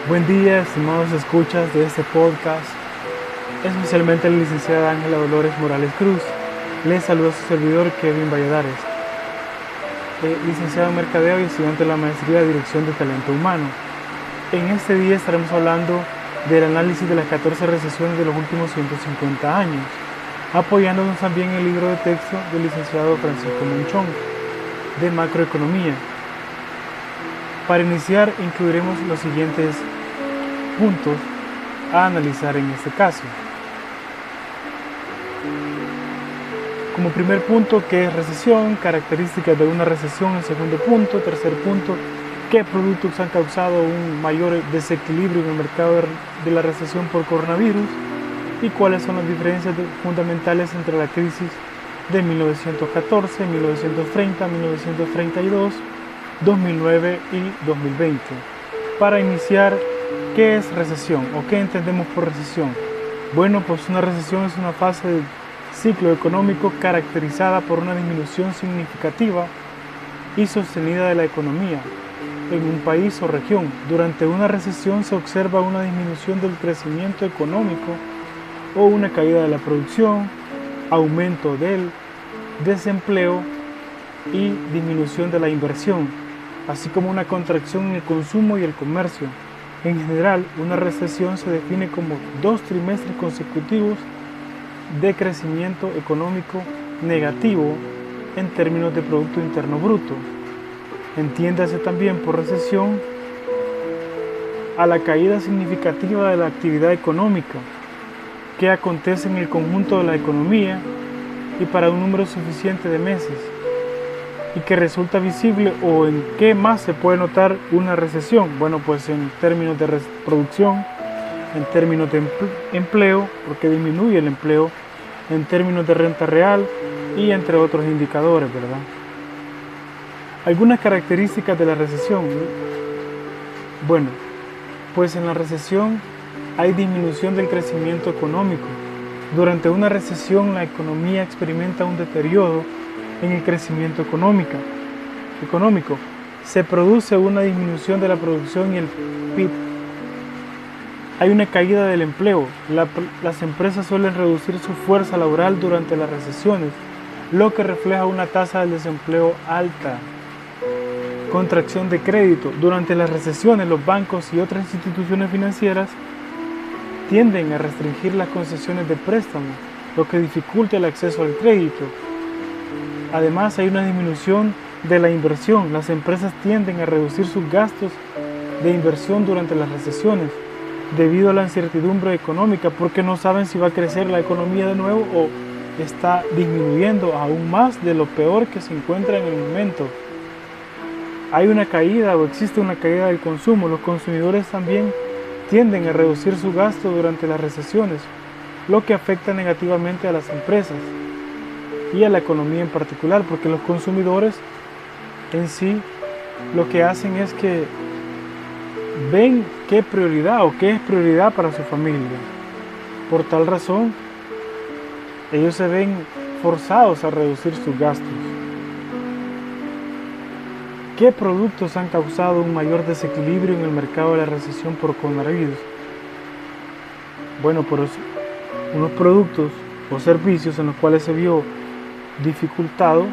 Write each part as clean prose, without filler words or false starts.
Buen día, estimados escuchas de este podcast, especialmente la licenciada Ángela Dolores Morales Cruz. Les saluda a su servidor Kevin Valladares, licenciado en Mercadeo y estudiante de la Maestría de Dirección de Talento Humano. En este día estaremos hablando del análisis de las 14 recesiones de los últimos 150 años, apoyándonos también en el libro de texto del licenciado Francisco Monchón, de Macroeconomía. Para iniciar, incluiremos los siguientes puntos a analizar en este caso. Como primer punto, ¿qué es recesión? Características de una recesión. El segundo punto. Tercer punto, ¿qué productos han causado un mayor desequilibrio en el mercado de la recesión por coronavirus? ¿Y cuáles son las diferencias fundamentales entre la crisis de 1914, 1930, 1932, 2009 y 2020? Para iniciar, ¿qué es recesión o qué entendemos por recesión? Bueno, pues una recesión es una fase del ciclo económico caracterizada por una disminución significativa y sostenida de la economía en un país o región. Durante una recesión se observa una disminución del crecimiento económico o una caída de la producción, aumento del desempleo y disminución de la inversión, así como una contracción en el consumo y el comercio. En general, una recesión se define como 2 trimestres consecutivos de crecimiento económico negativo en términos de Producto Interno Bruto. Entiéndase también por recesión a la caída significativa de la actividad económica que acontece en el conjunto de la economía y para un número suficiente de meses, y que resulta visible. ¿O en qué más se puede notar una recesión? Bueno, pues en términos de producción, en términos de empleo, porque disminuye el empleo, en términos de renta real y entre otros indicadores, ¿verdad? Algunas características de la recesión. Bueno, pues en la recesión hay disminución del crecimiento económico. Durante una recesión la economía experimenta un deterioro en el crecimiento económico. Se produce una disminución de la producción y el PIB. Hay una caída del empleo. Las empresas suelen reducir su fuerza laboral durante las recesiones, lo que refleja una tasa de desempleo alta. Contracción de crédito. Durante las recesiones, los bancos y otras instituciones financieras tienden a restringir las concesiones de préstamo, lo que dificulta el acceso al crédito. Además, hay una disminución de la inversión. Las empresas tienden a reducir sus gastos de inversión durante las recesiones debido a la incertidumbre económica, porque no saben si va a crecer la economía de nuevo o está disminuyendo aún más de lo peor que se encuentra en el momento. Hay una caída o existe una caída del consumo. Los consumidores también tienden a reducir su gasto durante las recesiones, lo que afecta negativamente a las empresas y a la economía en particular, porque los consumidores en sí lo que hacen es que ven qué prioridad o qué es prioridad para su familia. Por tal razón, ellos se ven forzados a reducir sus gastos. ¿Qué productos han causado un mayor desequilibrio en el mercado de la recesión por coronavirus? Bueno, pues unos productos o servicios en los cuales se vio dificultado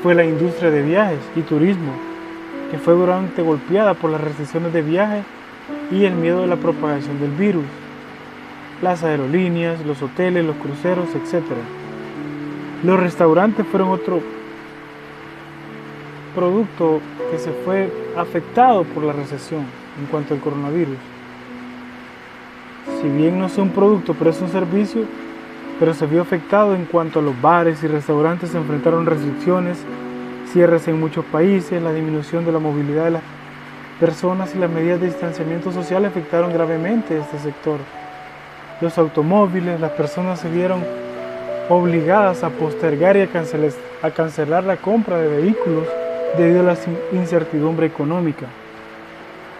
fue la industria de viajes y turismo, que fue duramente golpeada por las restricciones de viaje y el miedo de la propagación del virus. Las aerolíneas, los hoteles, los cruceros, etc. Los restaurantes fueron otro producto que se fue afectado por la recesión en cuanto al coronavirus. Si bien no es un producto, pero es un servicio, pero se vio afectado en cuanto a los bares y restaurantes se enfrentaron restricciones, cierres en muchos países, la disminución de la movilidad de las personas y las medidas de distanciamiento social afectaron gravemente este sector. Los automóviles, las personas se vieron obligadas a postergar y a cancelar la compra de vehículos debido a la incertidumbre económica.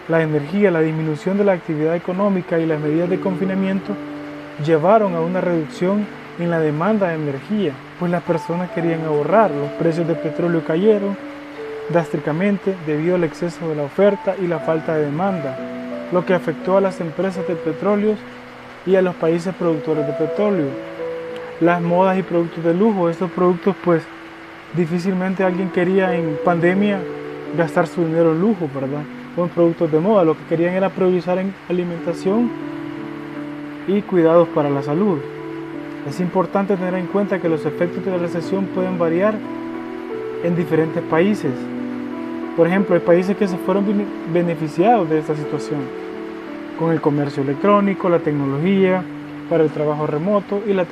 La energía, la disminución de la actividad económica y las medidas de confinamiento llevaron a una reducción en la demanda de energía, pues las personas querían ahorrar. Los precios de petróleo cayeron drásticamente debido al exceso de la oferta y la falta de demanda. lo que afectó a las empresas de petróleos y a los países productores de petróleo. Las modas y productos de lujo, estos productos pues difícilmente alguien quería en pandemia gastar su dinero en lujo, ¿verdad? O en productos de moda, lo que querían era priorizar en alimentación y cuidados para la salud. Es importante tener en cuenta que los efectos de la recesión pueden variar en diferentes países. Por ejemplo, hay países que se fueron beneficiados de esta situación, con el comercio electrónico, la tecnología para el trabajo remoto y la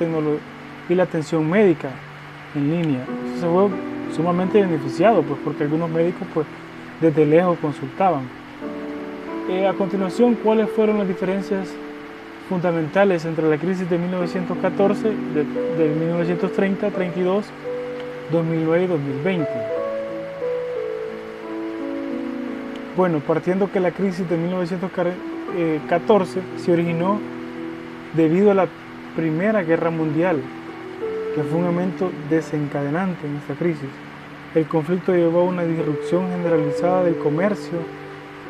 atención médica en línea. Eso se fue sumamente beneficiado, pues, porque algunos médicos pues, desde lejos consultaban. A continuación, ¿cuáles fueron las diferencias fundamentales entre la crisis de 1914, de 1930, 32, 2009 y 2020? Bueno, partiendo que la crisis de 1914 se originó debido a la Primera Guerra Mundial, que fue un evento desencadenante en esta crisis. El conflicto llevó a una disrupción generalizada del comercio,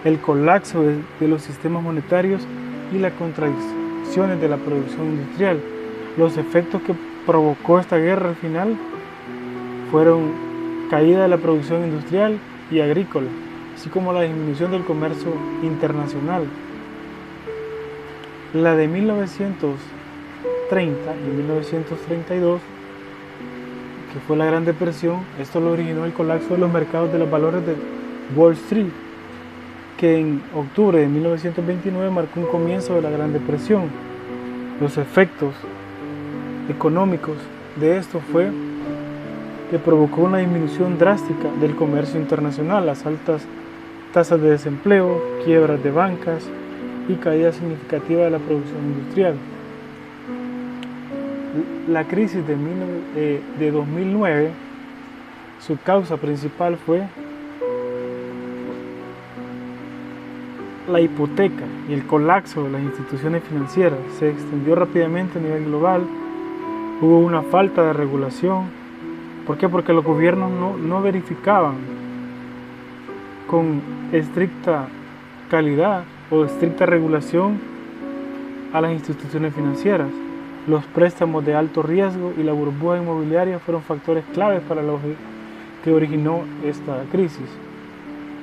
el colapso de los sistemas monetarios y las contradicciones de la producción industrial. Los efectos que provocó esta guerra al final fueron caída de la producción industrial y agrícola, así como la disminución del comercio internacional. La de 1930 y 1932, que fue la Gran Depresión, esto lo originó el colapso de los mercados de los valores de Wall Street, que en octubre de 1929 marcó un comienzo de la Gran Depresión. Los efectos económicos de esto fue que provocó una disminución drástica del comercio internacional, las altas tasas de desempleo, quiebras de bancas y caída significativa de la producción industrial. La crisis de 2009, su causa principal fue la hipoteca y el colapso de las instituciones financieras. Se extendió rápidamente a nivel global, hubo una falta de regulación. ¿Por qué? Porque los gobiernos no verificaban con estricta calidad o estricta regulación a las instituciones financieras. Los préstamos de alto riesgo y la burbuja inmobiliaria fueron factores claves para lo que originó esta crisis.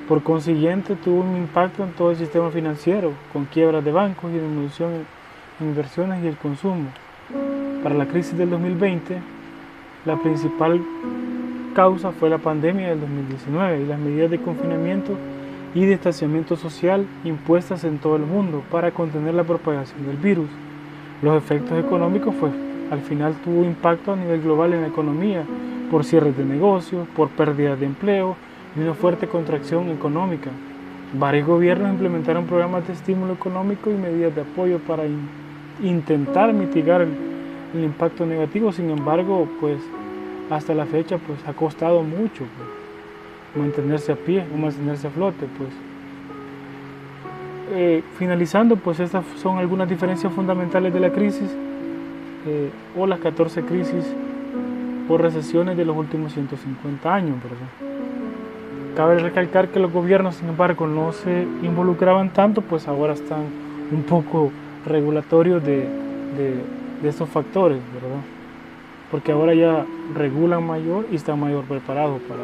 Por consiguiente, tuvo un impacto en todo el sistema financiero, con quiebras de bancos y disminución en inversiones y el consumo. Para la crisis del 2020, la principal causa fue la pandemia del 2019 y las medidas de confinamiento y distanciamiento social impuestas en todo el mundo para contener la propagación del virus. Los efectos económicos, pues, al final tuvo impacto a nivel global en la economía, por cierres de negocios, por pérdidas de empleo y una fuerte contracción económica. Varios gobiernos implementaron programas de estímulo económico y medidas de apoyo para intentar mitigar el impacto negativo. Sin embargo, pues, hasta la fecha, pues, ha costado mucho, pues, mantenerse a pie o mantenerse a flote, pues. Finalizando, pues estas son algunas diferencias fundamentales de la crisis o las 14 crisis o recesiones de los últimos 150 años, ¿verdad? Cabe recalcar que los gobiernos, sin embargo, no se involucraban tanto, pues ahora están un poco regulatorios de estos factores, ¿verdad? Porque ahora ya regulan mayor y están mayor preparados para